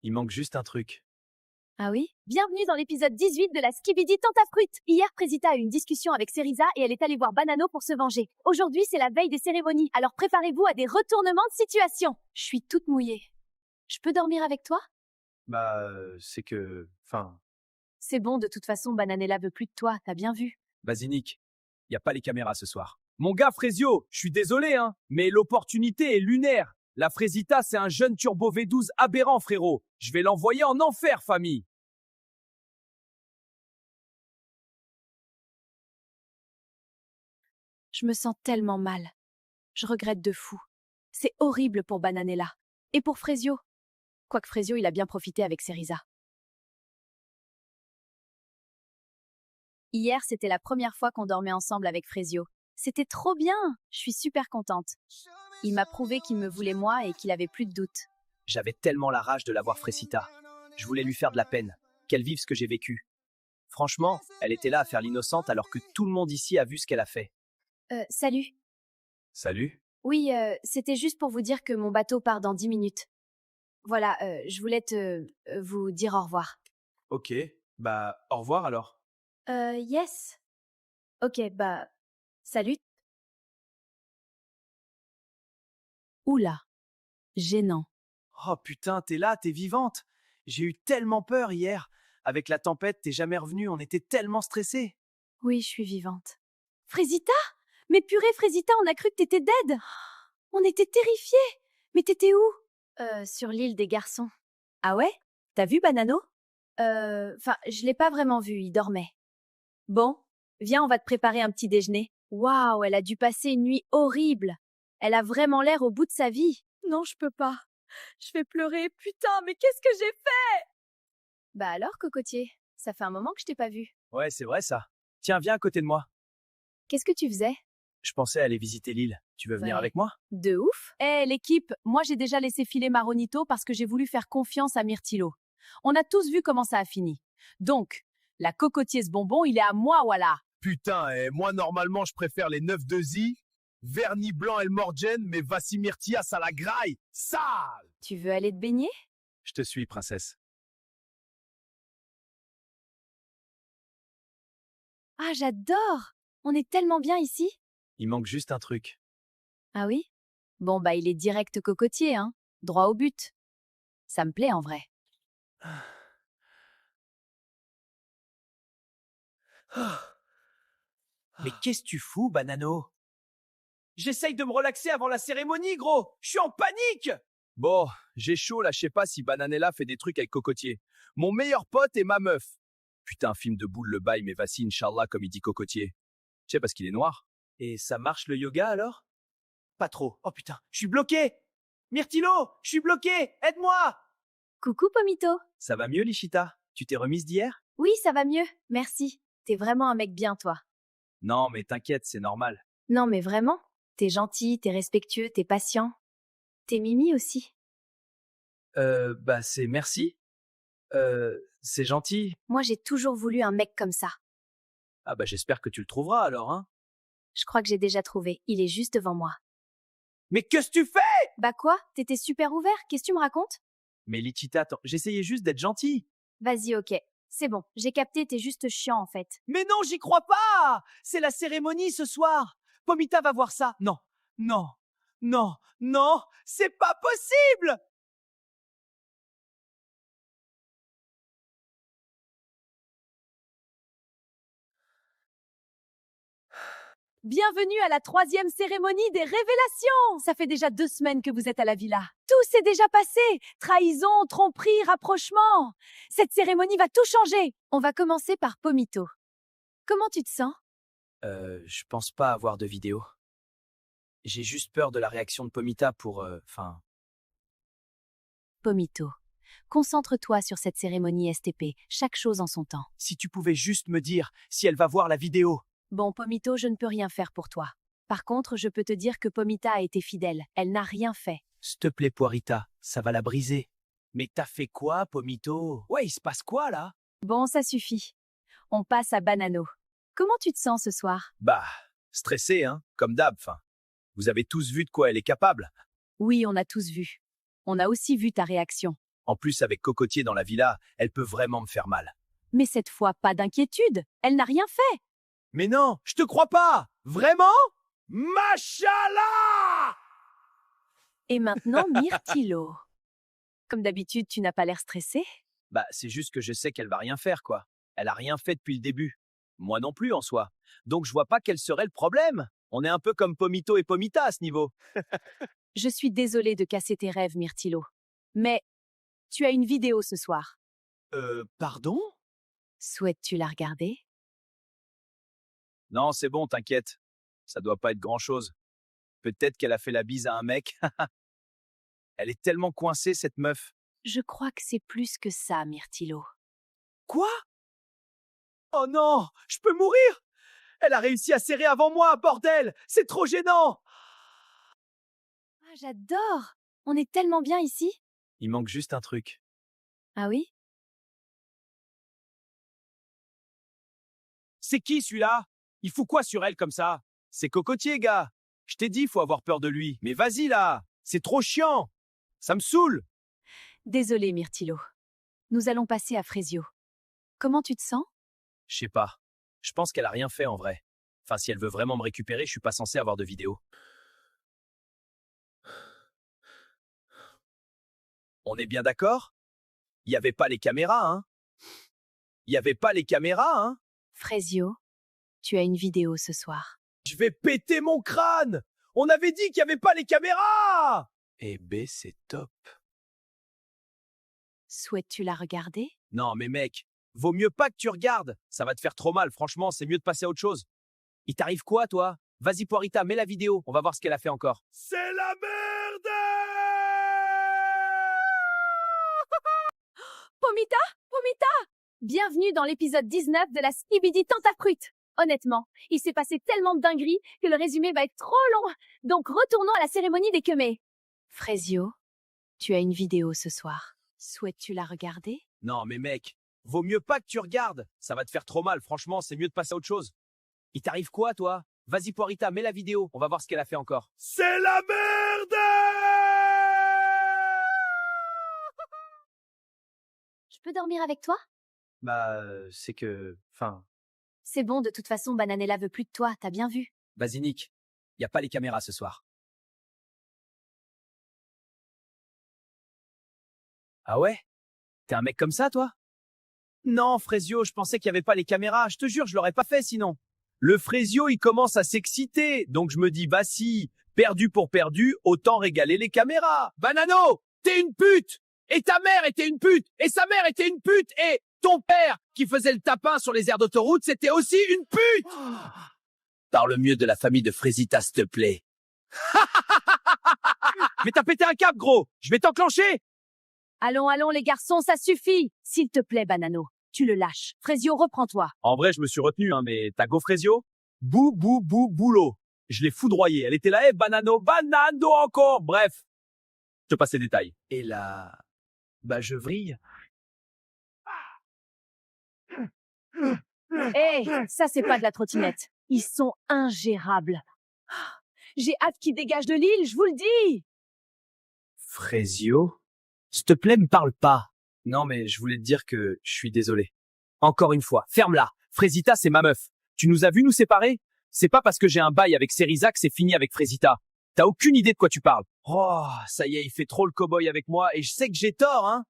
Il manque juste un truc. Ah oui? Bienvenue dans l'épisode 18 de la Skibidi Tentafruit. Hier, Présita a eu une discussion avec Cerisa et elle est allée voir Banano pour se venger. Aujourd'hui, c'est la veille des cérémonies, alors préparez-vous à des retournements de situation. Je suis toute mouillée. Je peux dormir avec toi? C'est que... Enfin, C'est bon, de toute façon, Bananella veut plus de toi, t'as bien vu. vas-y Nick, y a pas les caméras ce soir. Mon gars Frésio, je suis désolé, hein, mais l'opportunité est lunaire. La Frésita, c'est un jeune Turbo V12 aberrant, frérot. Je vais l'envoyer en enfer, famille. Je me sens tellement mal. Je regrette de fou. C'est horrible pour Bananella. Et pour Frésio. Quoique Frésio, il a bien profité avec Cerisa. Hier, c'était la première fois qu'on dormait ensemble avec Frésio. C'était trop bien. Je suis super contente. Il m'a prouvé qu'il me voulait moi et qu'il avait plus de doute. J'avais tellement la rage de l'avoir Frésita. Je voulais lui faire de la peine, qu'elle vive ce que j'ai vécu. Franchement, elle était là à faire l'innocente alors que tout le monde ici a vu ce qu'elle a fait. Salut. Salut. Oui, c'était juste pour vous dire que mon bateau part dans 10 minutes. Voilà, je voulais vous dire au revoir. Ok, au revoir alors. Yes. Ok, salut. Oula, gênant. Oh putain, t'es là, t'es vivante. J'ai eu tellement peur hier. Avec la tempête, t'es jamais revenue, on était tellement stressés. Oui, je suis vivante. Frésita? Mais purée, Frésita, on a cru que t'étais dead. On était terrifiés. Mais t'étais où? Sur l'île des garçons. Ah ouais? T'as vu Banano? Enfin, je l'ai pas vraiment vu, il dormait. Bon, viens, on va te préparer un petit déjeuner. Waouh, elle a dû passer une nuit horrible. Elle a vraiment l'air au bout de sa vie. Non, je peux pas. Je vais pleurer. Putain, mais qu'est-ce que j'ai fait? Bah alors, cocotier, ça fait un moment que je t'ai pas vu. Ouais, c'est vrai ça. Tiens, viens à côté de moi. Qu'est-ce que tu faisais? Je pensais aller visiter l'île. Tu veux venir Ouais. avec moi? De ouf. L'équipe, moi j'ai déjà laissé filer Maronito parce que j'ai voulu faire confiance à Myrtilo. On a tous vu comment ça a fini. Donc, la cocotier ce bonbon, il est à moi, voilà. Putain, et moi normalement je préfère les 9 de Zi, Vernis Blanc et le Morgen, mais Vassimirtia ça la graille, sale. Tu veux aller te baigner? Je te suis, princesse. Ah, j'adore. On est tellement bien ici. Il manque juste un truc. Ah oui? Bon, il est direct cocotier, hein. Droit au but. Ça me plaît en vrai. Mais qu'est-ce que tu fous, Banano? J'essaye de me relaxer avant la cérémonie, gros. Je suis en panique. Bon, j'ai chaud là, je sais pas si Bananella fait des trucs avec Cocotier. Mon meilleur pote et ma meuf. Putain, film de boule le bail, mais vas-y, Inch'Allah, comme il dit Cocotier. Tu sais, parce qu'il est noir. Et ça marche le yoga alors? Pas trop. Oh putain, je suis bloqué. Myrtilo, je suis bloqué. Aide-moi. Coucou, Pomito. Ça va mieux, Lichita? Tu t'es remise d'hier? Oui, ça va mieux. Merci. T'es vraiment un mec bien, toi. Non, mais t'inquiète, c'est normal. Non, mais vraiment. T'es gentil, t'es respectueux, t'es patient. T'es mimi aussi. C'est merci. C'est gentil. Moi, j'ai toujours voulu un mec comme ça. Ah j'espère que tu le trouveras alors, hein. Je crois que j'ai déjà trouvé. Il est juste devant moi. Mais qu'est-ce que tu fais? Bah quoi? T'étais super ouvert? Qu'est-ce que tu me racontes? Mais Lichita, attends, j'essayais juste d'être gentil. Vas-y, ok. C'est bon. J'ai capté, t'es juste chiant en fait. Mais non, j'y crois pas! C'est la cérémonie ce soir! Pomita va voir ça! Non, non, non, non, c'est pas possible! Bienvenue à la 3e cérémonie des révélations! Ça fait déjà 2 semaines que vous êtes à la villa. Tout s'est déjà passé! Trahison, tromperie, rapprochement! Cette cérémonie va tout changer! On va commencer par Pomito. Comment tu te sens? Je pense pas avoir de vidéo. J'ai juste peur de la réaction de Pomita Pomito. Concentre-toi sur cette cérémonie STP, chaque chose en son temps. si tu pouvais juste me dire si elle va voir la vidéo. Bon, Pomito, je ne peux rien faire pour toi. Par contre, je peux te dire que Pomita a été fidèle. Elle n'a rien fait. S'il te plaît, Poirita, ça va la briser. Mais t'as fait quoi, Pomito? Ouais, il se passe quoi, là? Bon, ça suffit. On passe à Banano. Comment tu te sens ce soir? Stressé, hein, comme d'hab, Vous avez tous vu de quoi elle est capable. Oui, on a tous vu. On a aussi vu ta réaction. En plus, avec Cocotier dans la villa, elle peut vraiment me faire mal. Mais cette fois, pas d'inquiétude. Elle n'a rien fait. Mais non, je te crois pas! Vraiment? Machallah! Et maintenant, Myrtilo. Comme d'habitude, tu n'as pas l'air stressé? Bah, c'est juste que je sais qu'elle va rien faire, quoi. Elle a rien fait depuis le début. Moi non plus, en soi. Donc je vois pas quel serait le problème. On est un peu comme Pomito et Pomita à ce niveau. Je suis désolée de casser tes rêves, Myrtilo. Mais tu as une vidéo ce soir. Pardon? Souhaites-tu la regarder? Non, c'est bon, t'inquiète. Ça doit pas être grand-chose. Peut-être qu'elle a fait la bise à un mec. Elle est tellement coincée, cette meuf. Je crois que c'est plus que ça, Myrtilo. Quoi? Oh non, je peux mourir! Elle a réussi à serrer avant moi, bordel! C'est trop gênant! Ah, j'adore! On est tellement bien ici. Il manque juste un truc. Ah oui? C'est qui celui-là? Il fout quoi sur elle comme ça? C'est Cocotier, gars! Je t'ai dit, faut avoir peur de lui. Mais vas-y là! C'est trop chiant! Ça me saoule! Désolée, Myrtilo. Nous allons passer à Frésio. Comment tu te sens? Je sais pas. Je pense qu'elle a rien fait en vrai. Enfin, si elle veut vraiment me récupérer, je suis pas censé avoir de vidéo. On est bien d'accord? Il y avait pas les caméras, hein? Il y avait pas les caméras, hein? Frésio, tu as une vidéo ce soir. Je vais péter mon crâne! On avait dit qu'il y avait pas les caméras! Eh ben, c'est top. Souhaites-tu la regarder? Non, mais mec, vaut mieux pas que tu regardes. Ça va te faire trop mal, franchement, c'est mieux de passer à autre chose. Il t'arrive quoi, toi? Vas-y, Poirita, mets la vidéo, on va voir ce qu'elle a fait encore. C'est la merde! Pomita! Pomita! Bienvenue dans l'épisode 19 de la Skibidi Tentafruit. Honnêtement, il s'est passé tellement de dingueries que le résumé va être trop long. Donc retournons à la cérémonie des queumés. Frésio, tu as une vidéo ce soir. Souhaites-tu la regarder? Non, mais mec, vaut mieux pas que tu regardes. Ça va te faire trop mal, franchement, c'est mieux de passer à autre chose. Il t'arrive quoi, toi? Vas-y, Poirita, mets la vidéo, on va voir ce qu'elle a fait encore. C'est la merde! Je peux dormir avec toi? Bah, c'est que... Enfin... C'est bon, de toute façon, Bananella veut plus de toi, t'as bien vu. Vas-y, Nick. Y a pas les caméras ce soir. Ah ouais? T'es un mec comme ça, toi? Non, Frésio, je pensais qu'il y avait pas les caméras. Je te jure, je l'aurais pas fait sinon. Le Frésio, il commence à s'exciter. Donc je me dis, bah si, perdu pour perdu, autant régaler les caméras. Banano, t'es une pute! Et ta mère était une pute! Et sa mère était une pute! Et ton père, qui faisait le tapin sur les aires d'autoroute, c'était aussi une pute! Parle mieux de la famille de Frésita, s'il te plaît. Mais t'as pété un câble, gros! Je vais t'enclencher! Allons, allons, les garçons, ça suffit. S'il te plaît, Banano, tu le lâches. Frésio, reprends-toi. En vrai, je me suis retenu, hein, mais t'as go Frésio? Bou, bou, bou, boulot. Je l'ai foudroyé. Elle était là, banano, banano encore. Bref. Je te passe les détails. Et là, bah, je vrille. Hé, ça c'est pas de la trottinette. Ils sont ingérables. J'ai hâte qu'ils dégagent de l'île, je vous le dis. Frésio? S'il te plaît, me parle pas. Non, mais je voulais te dire que je suis désolé. Encore une fois, ferme-la. Frésita, c'est ma meuf. Tu nous as vus nous séparer? C'est pas parce que j'ai un bail avec Seriza que c'est fini avec Frésita. T'as aucune idée de quoi tu parles. Oh, ça y est, il fait trop le cow-boy avec moi et je sais que j'ai tort, hein.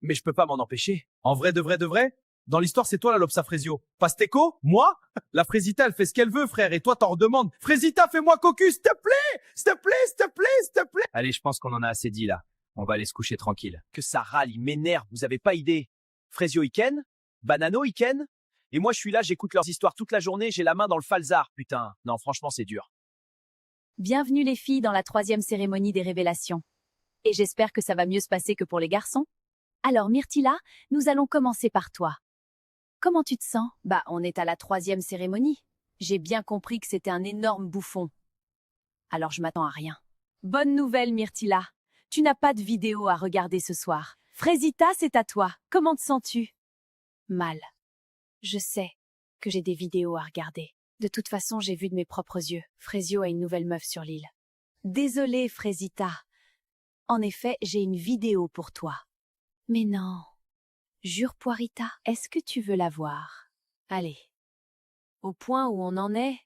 Mais je peux pas m'en empêcher. En vrai, de vrai? Dans l'histoire, c'est toi la Lopsa Frésio. Pasteco? Moi? La Frésita, elle fait ce qu'elle veut, frère, et toi, t'en redemandes. Frésita, fais-moi cocu, s'il te plaît! S'il te plaît, s'il te plaît, s'il te plaît! Allez, je pense qu'on en a assez dit, là. On va aller se coucher tranquille. Que ça râle, il m'énerve, vous avez pas idée. Frésio Iken? Banano Iken? Et moi, je suis là, j'écoute leurs histoires toute la journée, j'ai la main dans le falzar, putain. Non, franchement, c'est dur. Bienvenue les filles dans la 3e cérémonie des révélations. Et j'espère que ça va mieux se passer que pour les garçons. Alors Myrtilla, nous allons commencer par toi. Comment tu te sens? Bah, on est à la 3e cérémonie. J'ai bien compris que c'était un énorme bouffon. Alors je m'attends à rien. Bonne nouvelle Myrtilla. Tu n'as pas de vidéo à regarder ce soir. Frésita, c'est à toi. Comment te sens-tu? Mal. Je sais que j'ai des vidéos à regarder. De toute façon, j'ai vu de mes propres yeux. Frésio a une nouvelle meuf sur l'île. Désolée, Frésita. En effet, j'ai une vidéo pour toi. Mais non. Jure, Poirita, est-ce que tu veux la voir? Allez. Au point où on en est.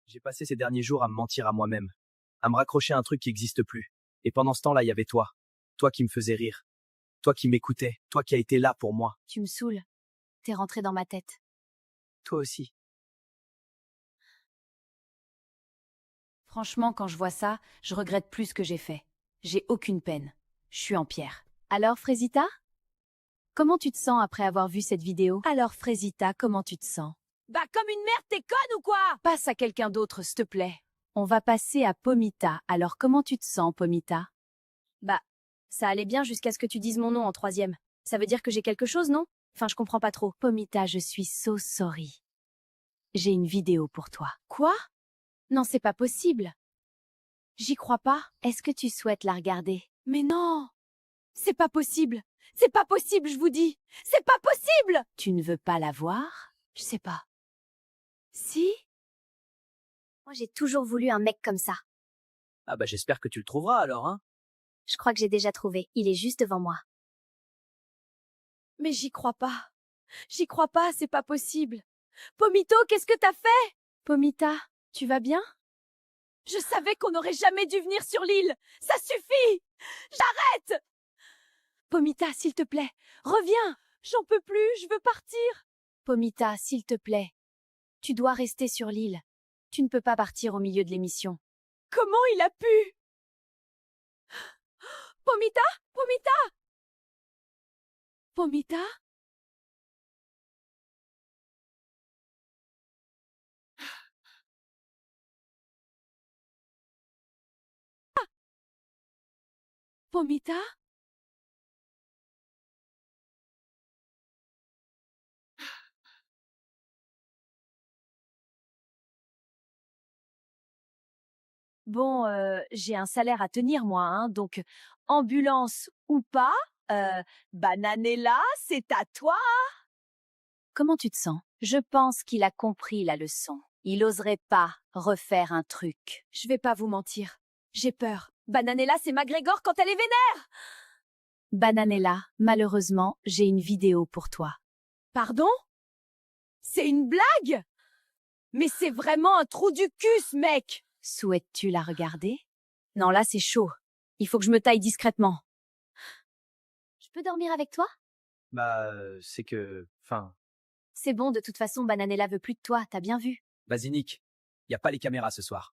J'ai passé ces derniers jours à me mentir à moi-même, à me raccrocher à un truc qui n'existe plus. Et pendant ce temps-là, il y avait toi. Toi qui me faisais rire. Toi qui m'écoutais. Toi qui as été là pour moi. Tu me saoules. T'es rentré dans ma tête. Toi aussi. Franchement, quand je vois ça, je regrette plus ce que j'ai fait. J'ai aucune peine. Je suis en pierre. Alors, Frésita? Comment tu te sens après avoir vu cette vidéo? Alors, Frésita, comment tu te sens? Bah, comme une merde, t'es conne ou quoi? Passe à quelqu'un d'autre, s'il te plaît. On va passer à Pomita. Alors, comment tu te sens, Pomita? Bah, ça allait bien jusqu'à ce que tu dises mon nom en troisième. Ça veut dire que j'ai quelque chose, non? Enfin, je comprends pas trop. Pomita, je suis so sorry. J'ai une vidéo pour toi. Quoi? Non, c'est pas possible. J'y crois pas. Est-ce que tu souhaites la regarder? Mais non! C'est pas possible! C'est pas possible, je vous dis! C'est pas possible! Tu ne veux pas la voir? Je sais pas. Si? Moi, j'ai toujours voulu un mec comme ça. Ah bah j'espère que tu le trouveras alors, hein. Je crois que j'ai déjà trouvé. Il est juste devant moi. Mais j'y crois pas. J'y crois pas, c'est pas possible. Pomito, qu'est-ce que t'as fait? Pomita, tu vas bien? Je savais qu'on n'aurait jamais dû venir sur l'île. Ça suffit! J'arrête! Pomita, s'il te plaît, reviens! J'en peux plus, je veux partir! Pomita, s'il te plaît, tu dois rester sur l'île. Tu ne peux pas partir au milieu de l'émission. Comment il a pu? Pomita? Pomita? Pomita? Pomita? Bon, j'ai un salaire à tenir, moi, hein, donc ambulance ou pas, Bananella, c'est à toi. Comment tu te sens? Je pense qu'il a compris la leçon. Il oserait pas refaire un truc. Je vais pas vous mentir. J'ai peur. Bananella, c'est McGregor quand elle est vénère. Bananella, malheureusement, j'ai une vidéo pour toi. Pardon? C'est une blague? Mais c'est vraiment un trou du cul, ce mec! Souhaites-tu la regarder? Non, là, c'est chaud. Il faut que je me taille discrètement. Je peux dormir avec toi? Bah, c'est que... Enfin... C'est bon, de toute façon, Bananella veut plus de toi, t'as bien vu. Vas-y, Nick. Y a pas les caméras ce soir.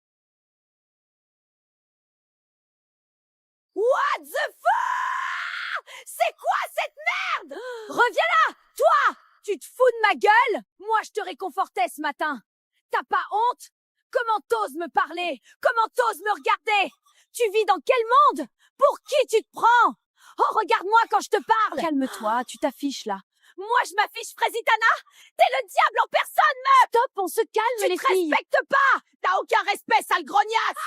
What the fuck? C'est quoi cette merde? Reviens là! Toi! Tu te fous de ma gueule? Moi, je te réconfortais ce matin. T'as pas honte? Comment t'oses me parler? Comment t'oses me regarder? Tu vis dans quel monde? Pour qui tu te prends? Oh, regarde-moi quand je te parle! Calme-toi, tu t'affiches là. Moi, je m'affiche, Frésitana? T'es le diable en personne, meuf! Stop, on se calme, les filles! Tu te respectes pas! T'as aucun respect, sale grognasse!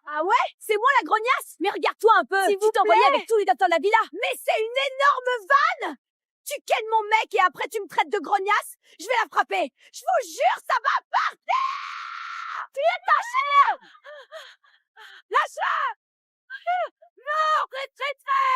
Ah ouais? C'est moi la grognasse? Mais regarde-toi un peu! Tu t'envoyais avec tous les dateurs de la villa! Mais c'est une énorme vanne! Tu kennes mon mec et après tu me traites de grognasse? Je vais la frapper! Je vous jure, ça va partir! Lâche-la! Lâche-la! Non! Retraite!